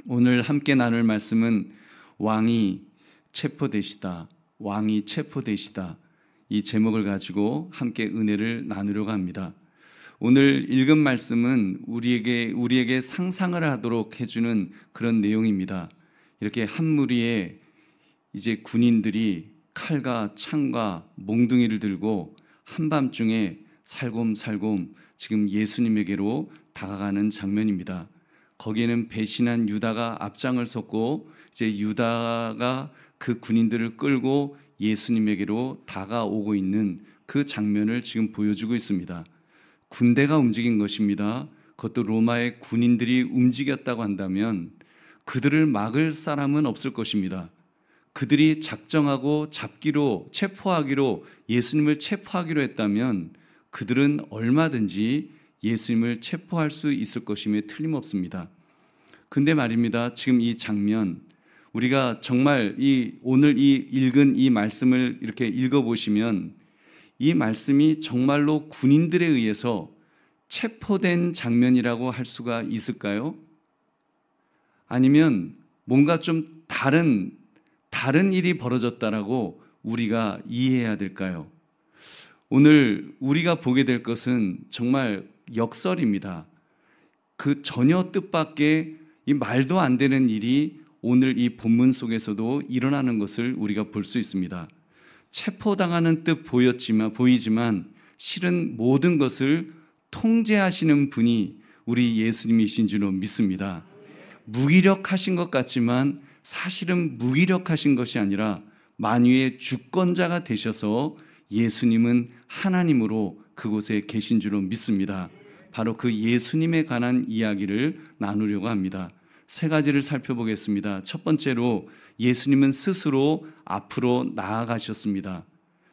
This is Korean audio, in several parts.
오늘 함께 나눌 말씀은 왕이 체포되시다, 왕이 체포되시다, 이 제목을 가지고 함께 은혜를 나누려고 합니다. 오늘 읽은 말씀은 우리에게 상상을 하도록 해주는 그런 내용입니다. 이렇게 한 무리의 이제 군인들이 칼과 창과 몽둥이를 들고 한밤중에 살곰살곰 지금 예수님에게로 다가가는 장면입니다. 거기에는 배신한 유다가 앞장을 섰고 이제 유다가 그 군인들을 끌고 예수님에게로 다가오고 있는 그 장면을 지금 보여주고 있습니다. 군대가 움직인 것입니다. 그것도 로마의 군인들이 움직였다고 한다면 그들을 막을 사람은 없을 것입니다. 그들이 작정하고 잡기로, 체포하기로, 예수님을 체포하기로 했다면 그들은 얼마든지 예수님을 체포할 수 있을 것임에 틀림없습니다. 근데 말입니다. 지금 이 장면, 우리가 정말 오늘 읽은 이 말씀을 이렇게 읽어보시면 이 말씀이 정말로 군인들에 의해서 체포된 장면이라고 할 수가 있을까요? 아니면 뭔가 좀 다른 일이 벌어졌다라고 우리가 이해해야 될까요? 오늘 우리가 보게 될 것은 정말 역설입니다. 그 전혀 뜻밖의 이 말도 안 되는 일이 오늘 이 본문 속에서도 일어나는 것을 우리가 볼 수 있습니다. 체포당하는 듯 보이지만 실은 모든 것을 통제하시는 분이 우리 예수님이신 줄로 믿습니다. 무기력하신 것 같지만 사실은 무기력하신 것이 아니라 만유의 주권자가 되셔서 예수님은 하나님으로 그곳에 계신 줄로 믿습니다. 바로 그 예수님에 관한 이야기를 나누려고 합니다. 세 가지를 살펴보겠습니다. 첫 번째로 예수님은 스스로 앞으로 나아가셨습니다.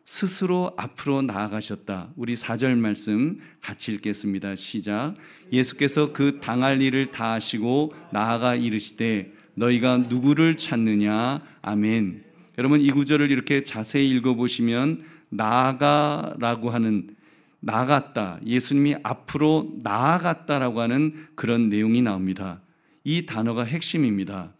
스스로 앞으로 나아가셨다. 우리 4절 말씀 같이 읽겠습니다. 시작. 예수께서 그 당할 일을 다 하시고 나아가 이르시되 너희가 누구를 찾느냐? 아멘. 여러분 이 구절을 이렇게 자세히 읽어보시면 나아가라고 하는, 나아갔다, 예수님이 앞으로 나아갔다라고 하는 그런 내용이 나옵니다. 이 단어가 핵심입니다.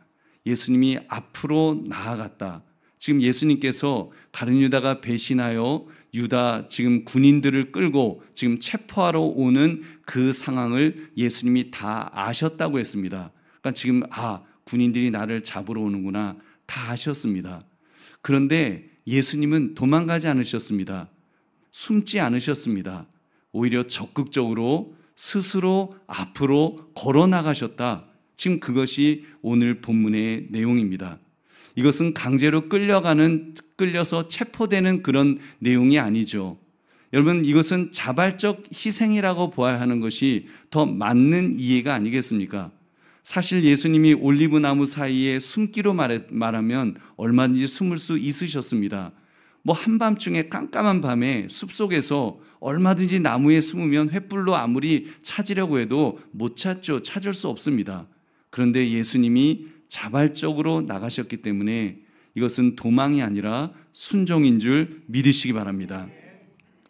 예수님이 앞으로 나아갔다. 지금 예수님께서 가룟 유다가 배신하여 유다 지금 군인들을 끌고 지금 체포하러 오는 그 상황을 예수님이 다 아셨다고 했습니다. 그러니까 지금 군인들이 나를 잡으러 오는구나 다 아셨습니다. 그런데 예수님은 도망가지 않으셨습니다. 숨지 않으셨습니다. 오히려 적극적으로 스스로 앞으로 걸어 나가셨다. 지금 그것이 오늘 본문의 내용입니다. 이것은 강제로 끌려서 체포되는 그런 내용이 아니죠. 여러분 이것은 자발적 희생이라고 보아야 하는 것이 더 맞는 이해가 아니겠습니까? 사실 예수님이 올리브나무 사이에 숨기로 말하면 얼마든지 숨을 수 있으셨습니다. 한밤중에 깜깜한 밤에 숲속에서 얼마든지 나무에 숨으면 횃불로 아무리 찾으려고 해도 못 찾죠. 찾을 수 없습니다. 그런데 예수님이 자발적으로 나가셨기 때문에 이것은 도망이 아니라 순종인 줄 믿으시기 바랍니다.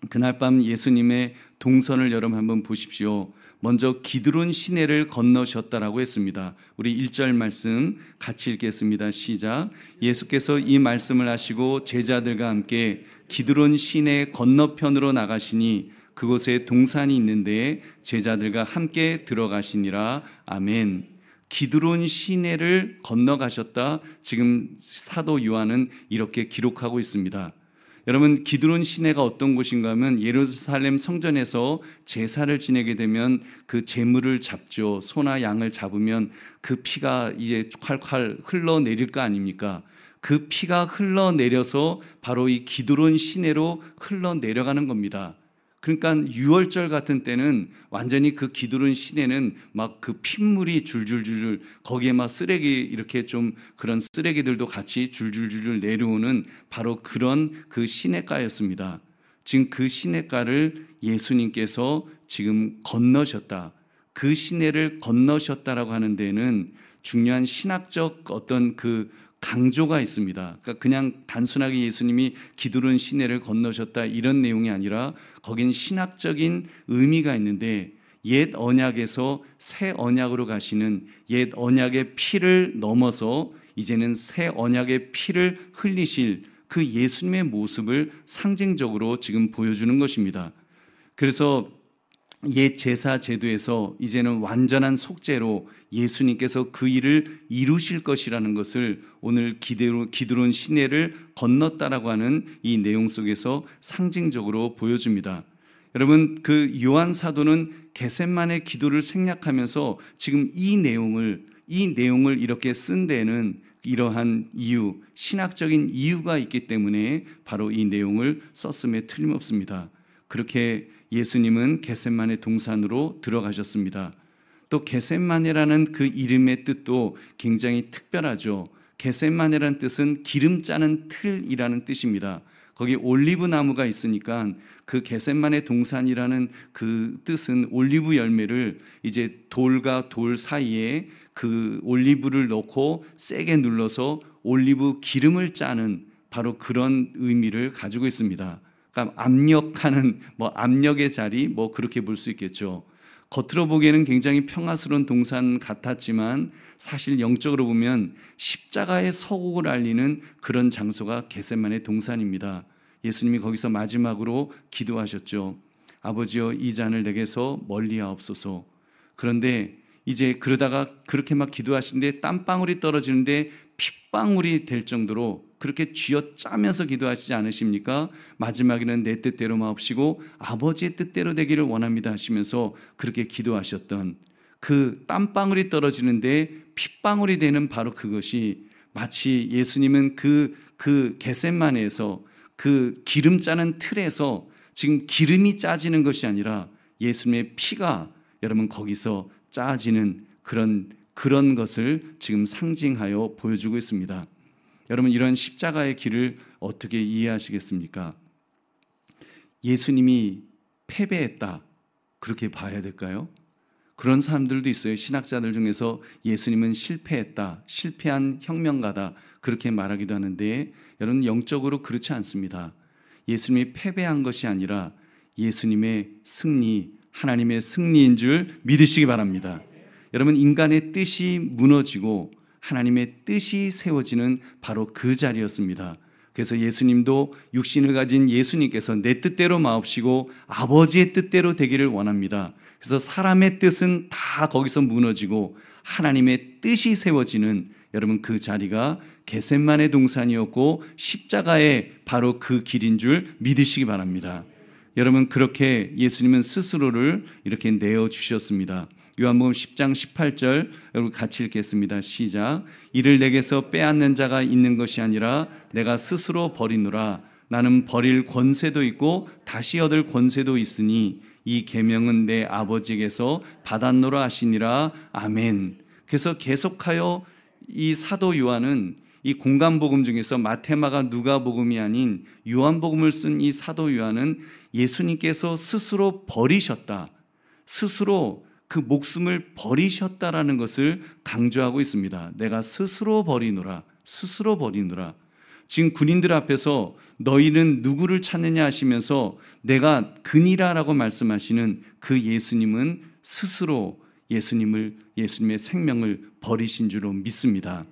그날 밤 예수님의 동선을 여러분 한번 보십시오. 먼저 기드론 시내를 건너셨다라고 했습니다. 우리 1절 말씀 같이 읽겠습니다. 시작. 예수께서 이 말씀을 하시고 제자들과 함께 기드론 시내 건너편으로 나가시니 그곳에 동산이 있는데 제자들과 함께 들어가시니라. 아멘. 기드론 시내를 건너가셨다. 지금 사도 요한은 이렇게 기록하고 있습니다. 여러분 기드론 시내가 어떤 곳인가 하면 예루살렘 성전에서 제사를 지내게 되면 그 제물을 잡죠. 소나 양을 잡으면 그 피가 이제 콸콸 흘러내릴 거 아닙니까? 그 피가 흘러내려서 바로 이 기드론 시내로 흘러내려가는 겁니다. 그러니까 유월절 같은 때는 완전히 그 기드론 시내는 막 그 핏물이 줄줄줄 거기에 막 쓰레기 이렇게 좀 그런 쓰레기들도 같이 줄줄줄 내려오는 바로 그런 그 시내가였습니다. 지금 그 시내가를 예수님께서 지금 건너셨다. 그 시내를 건너셨다라고 하는 데는 중요한 신학적 어떤 그 강조가 있습니다. 그러니까 그냥 단순하게 예수님이 기드론 시내를 건너셨다 이런 내용이 아니라 거긴 신학적인 의미가 있는데 옛 언약에서 새 언약으로 가시는 옛 언약의 피를 넘어서 이제는 새 언약의 피를 흘리실 그 예수님의 모습을 상징적으로 지금 보여주는 것입니다. 그래서 옛 제사 제도에서 이제는 완전한 속죄로 예수님께서 그 일을 이루실 것이라는 것을 오늘 기드론 시내를 건넜다라고 하는 이 내용 속에서 상징적으로 보여줍니다. 여러분, 그 요한 사도는 겟세마네 기도를 생략하면서 지금 이 내용을 이렇게 쓴 데는 이러한 이유, 신학적인 이유가 있기 때문에 바로 이 내용을 썼음에 틀림없습니다. 그렇게 예수님은 겟세마네 동산으로 들어가셨습니다. 또 겟세마네라는 그 이름의 뜻도 굉장히 특별하죠. 겟세마네라는 뜻은 기름 짜는 틀이라는 뜻입니다. 거기 올리브 나무가 있으니까 그 겟세마네 동산이라는 그 뜻은 올리브 열매를 이제 돌과 돌 사이에 그 올리브를 넣고 세게 눌러서 올리브 기름을 짜는 바로 그런 의미를 가지고 있습니다. 그러니까 압력하는 압력의 자리 그렇게 볼 수 있겠죠. 겉으로 보기에는 굉장히 평화스러운 동산 같았지만 사실 영적으로 보면 십자가의 서곡을 알리는 그런 장소가 겟세마네 동산입니다. 예수님이 거기서 마지막으로 기도하셨죠. 아버지여, 이 잔을 내게서 멀리하옵소서. 그런데 이제 그러다가 그렇게 막 기도하시는데 땀방울이 떨어지는데 핏방울이 될 정도로 그렇게 쥐어짜면서 기도하시지 않으십니까? 마지막에는 내 뜻대로 마옵시고 아버지의 뜻대로 되기를 원합니다 하시면서 그렇게 기도하셨던 그 땀방울이 떨어지는데 핏방울이 되는 바로 그것이 마치 예수님은 그 겟세마네에서 그 기름 짜는 틀에서 지금 기름이 짜지는 것이 아니라 예수님의 피가 여러분 거기서 짜지는 그런 것을 지금 상징하여 보여주고 있습니다. 여러분, 이런 십자가의 길을 어떻게 이해하시겠습니까? 예수님이 패배했다, 그렇게 봐야 될까요? 그런 사람들도 있어요. 신학자들 중에서 예수님은 실패했다, 실패한 혁명가다, 그렇게 말하기도 하는데 여러분, 영적으로 그렇지 않습니다. 예수님이 패배한 것이 아니라 예수님의 승리, 하나님의 승리인 줄 믿으시기 바랍니다. 여러분, 인간의 뜻이 무너지고 하나님의 뜻이 세워지는 바로 그 자리였습니다. 그래서 예수님도 육신을 가진 예수님께서 내 뜻대로 마옵시고 아버지의 뜻대로 되기를 원합니다. 그래서 사람의 뜻은 다 거기서 무너지고 하나님의 뜻이 세워지는 여러분 그 자리가 겟세마네 동산이었고 십자가의 바로 그 길인 줄 믿으시기 바랍니다. 여러분, 그렇게 예수님은 스스로를 이렇게 내어주셨습니다. 요한복음 10장 18절 여러분 같이 읽겠습니다. 시작. 이를 내게서 빼앗는 자가 있는 것이 아니라 내가 스스로 버리노라. 나는 버릴 권세도 있고 다시 얻을 권세도 있으니 이 계명은 내 아버지에게서 받았노라 하시니라. 아멘. 그래서 계속하여 이 사도 요한은 이 공간복음 중에서 마테마가 누가복음이 아닌 요한복음을 쓴 이 사도 요한은 예수님께서 스스로 버리셨다, 스스로 그 목숨을 버리셨다라는 것을 강조하고 있습니다. 내가 스스로 버리노라, 스스로 버리노라. 지금 군인들 앞에서 너희는 누구를 찾느냐 하시면서 내가 그니라라고 말씀하시는 그 예수님은 스스로 예수님의 생명을 버리신 줄로 믿습니다.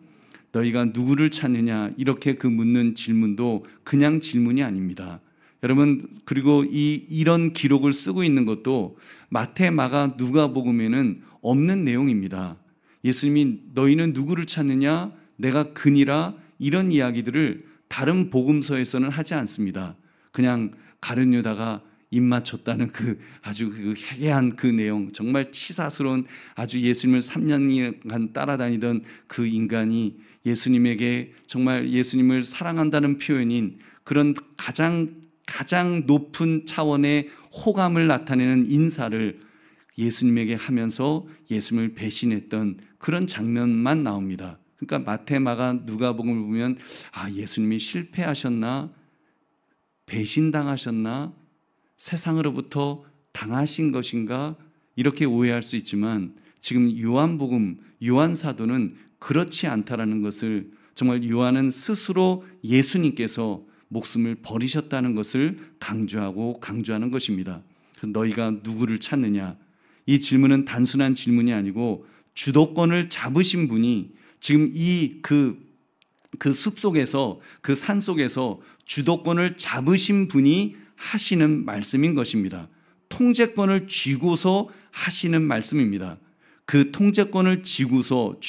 너희가 누구를 찾느냐 이렇게 그 묻는 질문도 그냥 질문이 아닙니다. 여러분, 그리고 이런 기록을 쓰고 있는 것도 마태, 마가, 누가복음에는 없는 내용입니다. 예수님이 너희는 누구를 찾느냐, 내가 그니라, 이런 이야기들을 다른 복음서에서는 하지 않습니다. 그냥 가룟 유다가 입 맞췄다는 그 아주 그 해괴한 그 내용, 정말 치사스러운, 아주 예수님을 3년간 따라다니던 그 인간이 예수님에게 정말 예수님을 사랑한다는 표현인 그런 가장 높은 차원의 호감을 나타내는 인사를 예수님에게 하면서 예수님을 배신했던 그런 장면만 나옵니다. 그러니까 마태, 마가, 누가복음을 보면 예수님이 실패하셨나, 배신당하셨나, 세상으로부터 당하신 것인가, 이렇게 오해할 수 있지만 지금 요한복음, 요한사도는 그렇지 않다라는 것을, 정말 요한은 스스로 예수님께서 목숨을 버리셨다는 것을 강조하는 것입니다. 너희가 누구를 찾느냐, 이 질문은 단순한 질문이 아니고 주도권을 잡으신 분이 지금 그 숲속에서, 그 산속에서 주도권을 잡으신 분이 하시는 말씀인 것입니다. 통제권을 쥐고서 하시는 말씀입니다. 그 통제권을 쥐고서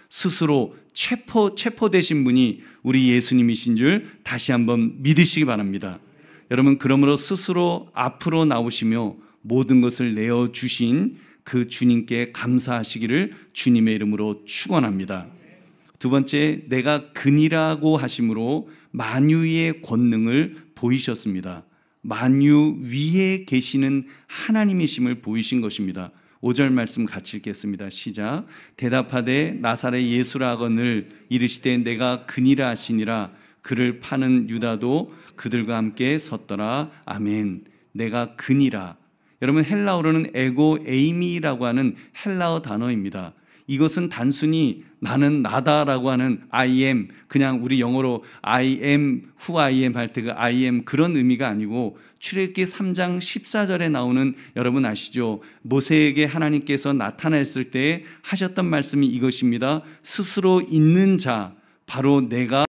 스스로 체포되신 분이 우리 예수님이신 줄 다시 한번 믿으시기 바랍니다. 여러분, 그러므로 스스로 앞으로 나오시며 모든 것을 내어주신 그 주님께 감사하시기를 주님의 이름으로 축원합니다. 두 번째, 내가 근이라고 하심으로 만유의 권능을 보이셨습니다. 만유 위에 계시는 하나님이심을 보이신 것입니다. 5절 말씀 같이 읽겠습니다. 시작. 대답하되 나사렛 예수라 하거늘 이르시되 내가 근이라 하시니라. 그를 파는 유다도 그들과 함께 섰더라. 아멘. 내가 근이라. 여러분, 헬라어로는 에고 에이미라고 하는 헬라어 단어입니다. 이것은 단순히 나는 나다라고 하는 I am, 그냥 우리 영어로 I am, who I am 할 때 그 I am 그런 의미가 아니고, 출애굽기 3장 14절에 나오는, 여러분 아시죠? 모세에게 하나님께서 나타났을 때 하셨던 말씀이 이것입니다. 스스로 있는 자, 바로 내가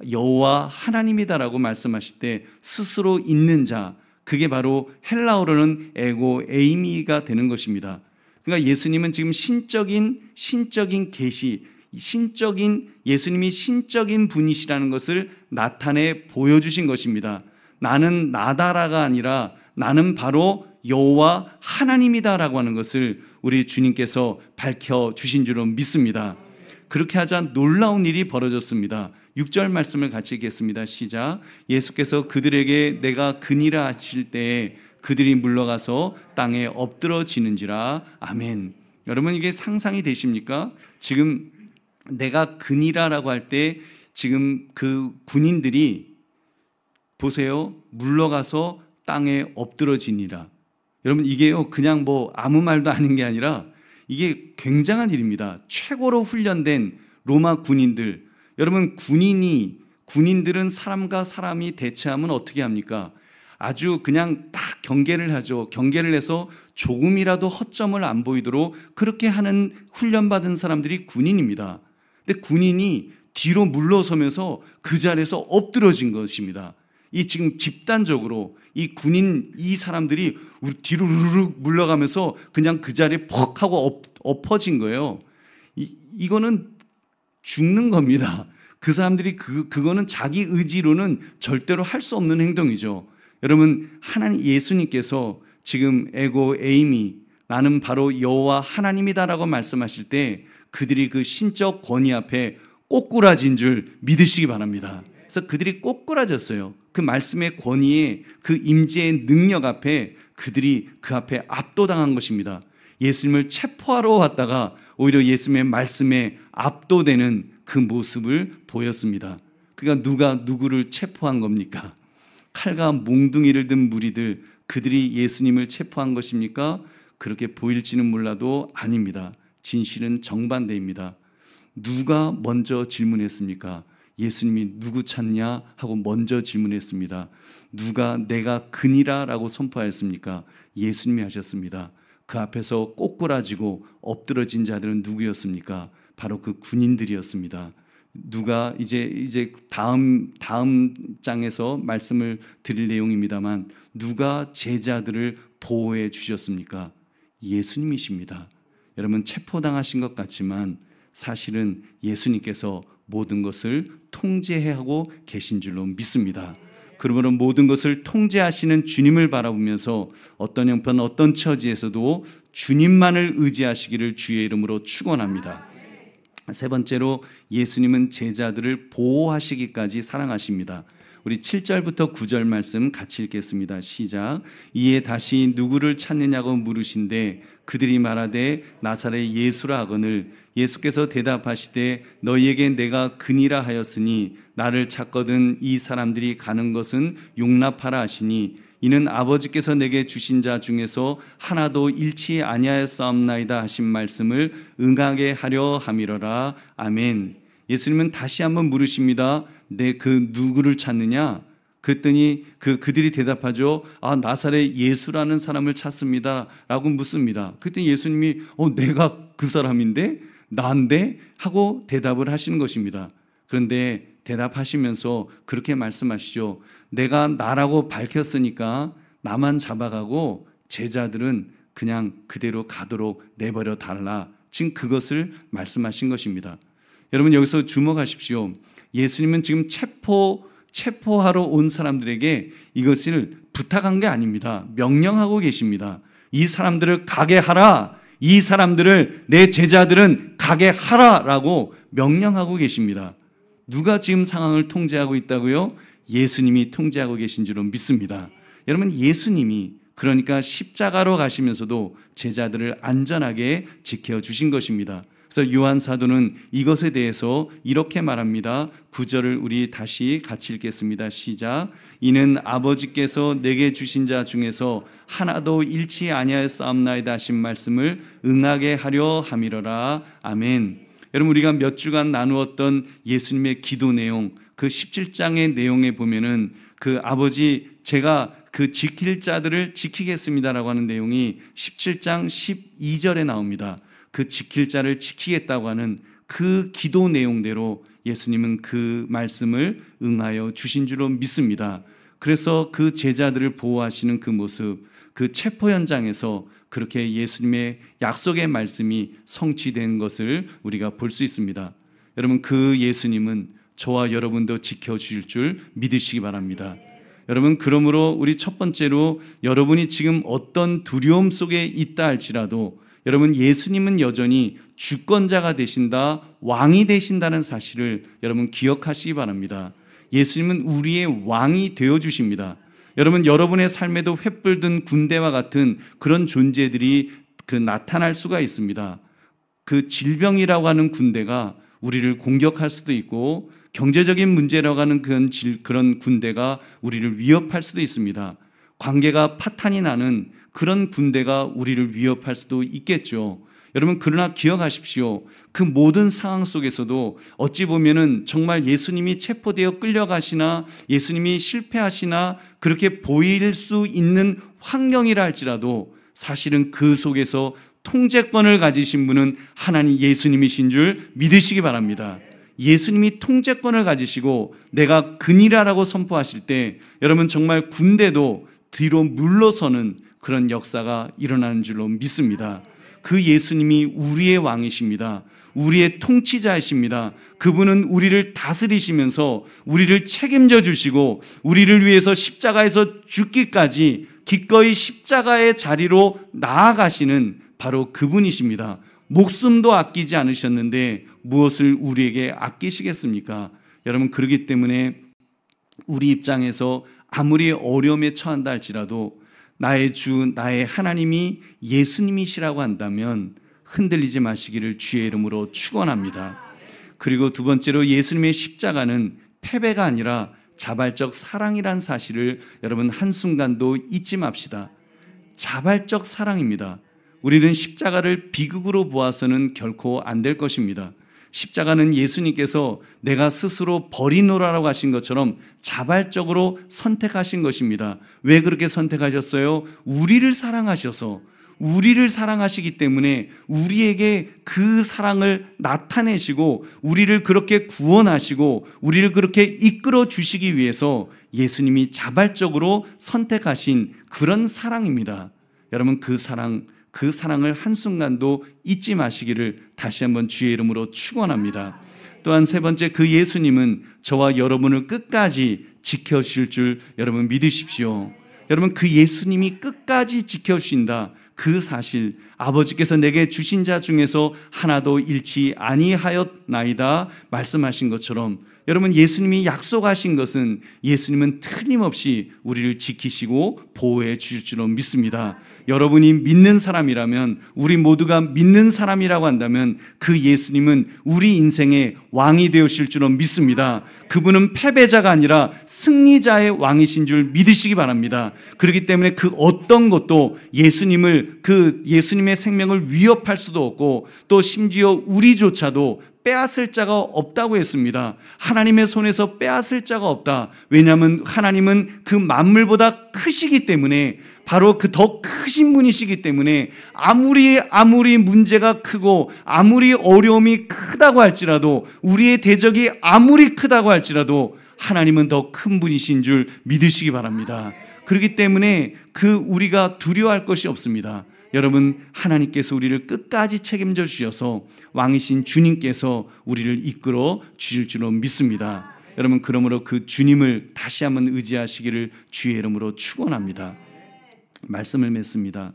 여호와 하나님이다라고 말씀하실 때 스스로 있는 자, 그게 바로 헬라어로는 에고 에이미가 되는 것입니다. 그러니까 예수님은 지금 신적인 계시, 예수님이 신적인 분이시라는 것을 나타내 보여주신 것입니다. 나는 나다라가 아니라 나는 바로 여호와 하나님이다라고 하는 것을 우리 주님께서 밝혀주신 줄로 믿습니다. 그렇게 하자 놀라운 일이 벌어졌습니다. 6절 말씀을 같이 읽겠습니다. 시작. 예수께서 그들에게 내가 근이라 하실 때에 그들이 물러가서 땅에 엎드러지는지라. 아멘. 여러분, 이게 상상이 되십니까? 지금 내가 근이라라고 할 때 지금 그 군인들이 보세요. 물러가서 땅에 엎드러지니라. 여러분, 이게요 그냥 뭐 아무 말도 아닌 게 아니라 이게 굉장한 일입니다. 최고로 훈련된 로마 군인들. 여러분, 군인들은 사람과 사람이 대치하면 어떻게 합니까? 아주 그냥 딱 경계를 하죠. 경계를 해서 조금이라도 허점을 안 보이도록 그렇게 하는 훈련받은 사람들이 군인입니다. 근데 군인이 뒤로 물러서면서 그 자리에서 엎드러진 것입니다. 이 지금 집단적으로 이 사람들이 뒤로 루룩 물러가면서 그냥 그 자리에 퍽 하고 엎어진 거예요. 이거는 죽는 겁니다. 그 사람들이 그거는 자기 의지로는 절대로 할 수 없는 행동이죠. 여러분, 하나님 예수님께서 지금 에고 에이미, 나는 바로 여호와 하나님이다라고 말씀하실 때 그들이 그 신적 권위 앞에 꼬꾸라진 줄 믿으시기 바랍니다. 그래서 그들이 꼬꾸라졌어요. 그 말씀의 권위에, 그 임재의 능력 앞에 그들이 그 앞에 압도당한 것입니다. 예수님을 체포하러 왔다가 오히려 예수님의 말씀에 압도되는 그 모습을 보였습니다. 그러니까 누가 누구를 체포한 겁니까? 칼과 몽둥이를 든 무리들, 그들이 예수님을 체포한 것입니까? 그렇게 보일지는 몰라도 아닙니다. 진실은 정반대입니다. 누가 먼저 질문했습니까? 예수님이 누구 찾냐 하고 먼저 질문했습니다. 누가 내가 근이라 라고 선포하였습니까? 예수님이 하셨습니다. 그 앞에서 꼬꾸라지고 엎드러진 자들은 누구였습니까? 바로 그 군인들이었습니다. 누가 이제 다음 장에서 말씀을 드릴 내용입니다만, 누가 제자들을 보호해 주셨습니까? 예수님이십니다. 여러분, 체포당하신 것 같지만 사실은 예수님께서 모든 것을 통제하고 계신 줄로 믿습니다. 그러므로 모든 것을 통제하시는 주님을 바라보면서 어떤 형편, 어떤 처지에서도 주님만을 의지하시기를 주의 이름으로 축원합니다. 세 번째로, 예수님은 제자들을 보호하시기까지 사랑하십니다. 우리 7절부터 9절 말씀 같이 읽겠습니다. 시작. 이에 다시 누구를 찾느냐고 물으신데 그들이 말하되 나사렛 예수라 하거늘 예수께서 대답하시되 너희에게 내가 근이라 하였으니 나를 찾거든 이 사람들이 가는 것은 용납하라 하시니 이는 아버지께서 내게 주신 자 중에서 하나도 잃지 아니하였사옵나이다 하신 말씀을 응하게 하려 함이러라. 아멘. 예수님은 다시 한번 물으십니다. 내 그 누구를 찾느냐? 그랬더니 그들이 대답하죠. 아, 나사렛 예수라는 사람을 찾습니다 라고 묻습니다. 그랬더니 예수님이 내가 그 사람인데? 나인데? 하고 대답을 하시는 것입니다. 그런데 대답하시면서 그렇게 말씀하시죠. 내가 나라고 밝혔으니까 나만 잡아가고 제자들은 그냥 그대로 가도록 내버려 달라. 지금 그것을 말씀하신 것입니다. 여러분, 여기서 주목하십시오. 예수님은 지금 체포하러 온 사람들에게 이것을 부탁한 게 아닙니다. 명령하고 계십니다. 이 사람들을 가게 하라. 이 사람들을, 내 제자들은 가게 하라 라고 명령하고 계십니다. 누가 지금 상황을 통제하고 있다고요? 예수님이 통제하고 계신 줄로 믿습니다. 여러분, 예수님이 그러니까 십자가로 가시면서도 제자들을 안전하게 지켜주신 것입니다. 그래서 요한 사도는 이것에 대해서 이렇게 말합니다. 9절을 우리 다시 같이 읽겠습니다. 시작. 이는 아버지께서 내게 주신 자 중에서 하나도 잃지 아니하였사옵나이다 하신 말씀을 응하게 하려 함이로라. 아멘. 여러분, 우리가 몇 주간 나누었던 예수님의 기도 내용, 그 17장의 내용에 보면은 그 아버지, 제가 그 지킬 자들을 지키겠습니다라고 하는 내용이 17장 12절에 나옵니다. 그 지킬 자를 지키겠다고 하는 그 기도 내용대로 예수님은 그 말씀을 응하여 주신 줄로 믿습니다. 그래서 그 제자들을 보호하시는 그 모습, 그 체포 현장에서 그렇게 예수님의 약속의 말씀이 성취된 것을 우리가 볼 수 있습니다. 여러분, 그 예수님은 저와 여러분도 지켜주실 줄 믿으시기 바랍니다. 여러분, 그러므로 우리 첫 번째로 여러분이 지금 어떤 두려움 속에 있다 할지라도 여러분, 예수님은 여전히 주권자가 되신다, 왕이 되신다는 사실을 여러분 기억하시기 바랍니다. 예수님은 우리의 왕이 되어주십니다. 여러분, 여러분의 삶에도 횃불 든 군대와 같은 그런 존재들이 나타날 수가 있습니다. 그 질병이라고 하는 군대가 우리를 공격할 수도 있고, 경제적인 문제라고 하는 그런 군대가 우리를 위협할 수도 있습니다. 관계가 파탄이 나는 그런 군대가 우리를 위협할 수도 있겠죠. 여러분, 그러나 기억하십시오. 그 모든 상황 속에서도 어찌 보면은 정말 예수님이 체포되어 끌려가시나 예수님이 실패하시나 그렇게 보일 수 있는 환경이라 할지라도 사실은 그 속에서 통제권을 가지신 분은 하나님 예수님이신 줄 믿으시기 바랍니다. 예수님이 통제권을 가지시고 내가 그니라라고 선포하실 때 여러분, 정말 군대도 뒤로 물러서는 그런 역사가 일어나는 줄로 믿습니다. 그 예수님이 우리의 왕이십니다. 우리의 통치자이십니다. 그분은 우리를 다스리시면서 우리를 책임져 주시고 우리를 위해서 십자가에서 죽기까지 기꺼이 십자가의 자리로 나아가시는 바로 그분이십니다. 목숨도 아끼지 않으셨는데 무엇을 우리에게 아끼시겠습니까? 여러분, 그렇기 때문에 우리 입장에서 아무리 어려움에 처한다 할지라도 나의 주, 나의 하나님이 예수님이시라고 한다면 흔들리지 마시기를 주의 이름으로 축원합니다. 그리고 두 번째로 예수님의 십자가는 패배가 아니라 자발적 사랑이란 사실을 여러분 한순간도 잊지 맙시다. 자발적 사랑입니다. 우리는 십자가를 비극으로 보아서는 결코 안 될 것입니다. 십자가는 예수님께서 내가 스스로 버리노라라고 하신 것처럼 자발적으로 선택하신 것입니다. 왜 그렇게 선택하셨어요? 우리를 사랑하셔서, 우리를 사랑하시기 때문에 우리에게 그 사랑을 나타내시고 우리를 그렇게 구원하시고 우리를 그렇게 이끌어 주시기 위해서 예수님이 자발적으로 선택하신 그런 사랑입니다. 여러분, 그 사랑을 한순간도 잊지 마시기를 다시 한번 주의 이름으로 축원합니다. 또한 세 번째, 그 예수님은 저와 여러분을 끝까지 지켜주실 줄 여러분 믿으십시오. 여러분, 그 예수님이 끝까지 지켜주신다, 그 사실, 아버지께서 내게 주신 자 중에서 하나도 잃지 아니하였나이다 말씀하신 것처럼 여러분, 예수님이 약속하신 것은 예수님은 틀림없이 우리를 지키시고 보호해 주실 줄로 믿습니다. 여러분이 믿는 사람이라면, 우리 모두가 믿는 사람이라고 한다면 그 예수님은 우리 인생의 왕이 되으실 줄로 믿습니다. 그분은 패배자가 아니라 승리자의 왕이신 줄 믿으시기 바랍니다. 그렇기 때문에 그 어떤 것도 예수님의 생명을 위협할 수도 없고 또 심지어 우리조차도 빼앗을 자가 없다고 했습니다. 하나님의 손에서 빼앗을 자가 없다. 왜냐하면 하나님은 그 만물보다 크시기 때문에, 바로 그 더 크신 분이시기 때문에 아무리 문제가 크고 아무리 어려움이 크다고 할지라도, 우리의 대적이 아무리 크다고 할지라도 하나님은 더 큰 분이신 줄 믿으시기 바랍니다. 그렇기 때문에 우리가 두려워할 것이 없습니다. 여러분, 하나님께서 우리를 끝까지 책임져 주셔서 왕이신 주님께서 우리를 이끌어 주실 줄로 믿습니다. 여러분, 그러므로 그 주님을 다시 한번 의지하시기를 주의 이름으로 축원합니다. 말씀을 맺습니다.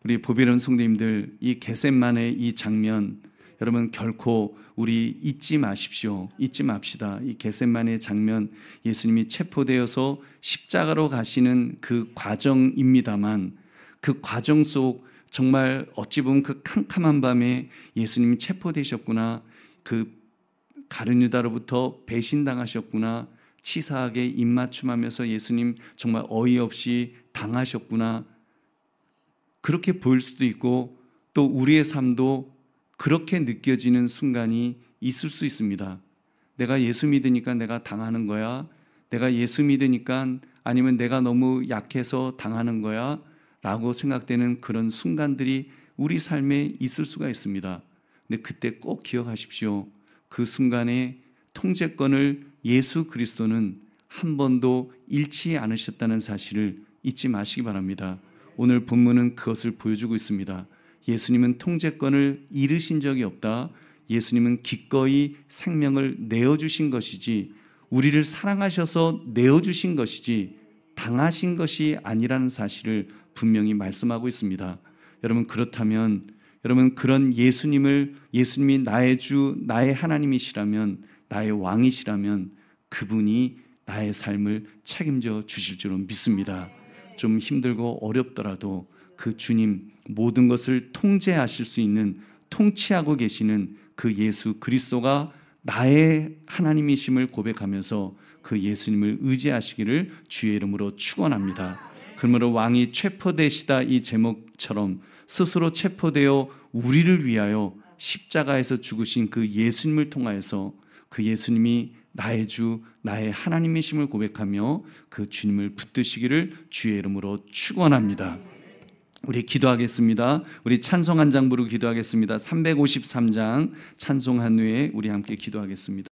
우리 보배로운 성도님들, 이 겟셋만의 이 장면, 여러분 결코 우리 잊지 마십시오. 잊지 맙시다. 이 겟셋만의 장면, 예수님이 체포되어서 십자가로 가시는 그 과정입니다만, 그 과정 속 정말 어찌 보면 그 캄캄한 밤에 예수님이 체포되셨구나, 그 가룟 유다로부터 배신당하셨구나, 치사하게 입맞춤하면서 예수님 정말 어이없이 당하셨구나, 그렇게 보일 수도 있고, 또 우리의 삶도 그렇게 느껴지는 순간이 있을 수 있습니다. 내가 예수 믿으니까 내가 당하는 거야, 내가 예수 믿으니까, 아니면 내가 너무 약해서 당하는 거야 라고 생각되는 그런 순간들이 우리 삶에 있을 수가 있습니다. 근데 그때 꼭 기억하십시오. 그 순간에 통제권을 예수 그리스도는 한 번도 잃지 않으셨다는 사실을 잊지 마시기 바랍니다. 오늘 본문은 그것을 보여주고 있습니다. 예수님은 통제권을 잃으신 적이 없다. 예수님은 기꺼이 생명을 내어주신 것이지, 우리를 사랑하셔서 내어주신 것이지 당하신 것이 아니라는 사실을 분명히 말씀하고 있습니다. 여러분, 그렇다면 여러분, 그런 예수님이 나의 주, 나의 하나님이시라면, 나의 왕이시라면 그분이 나의 삶을 책임져 주실 줄로 믿습니다. 좀 힘들고 어렵더라도 그 주님, 모든 것을 통제하실 수 있는, 통치하고 계시는 그 예수 그리스도가 나의 하나님이심을 고백하면서 그 예수님을 의지하시기를 주의 이름으로 축원합니다. 그러므로 왕이 체포되시다 이 제목처럼 스스로 체포되어 우리를 위하여 십자가에서 죽으신 그 예수님을 통하여서 그 예수님이 나의 주, 나의 하나님이심을 고백하며 그 주님을 붙드시기를 주의 이름으로 축원합니다. 우리 기도하겠습니다. 우리 찬송 한 장 부르고 기도하겠습니다. 353장 찬송한 후에 우리 함께 기도하겠습니다.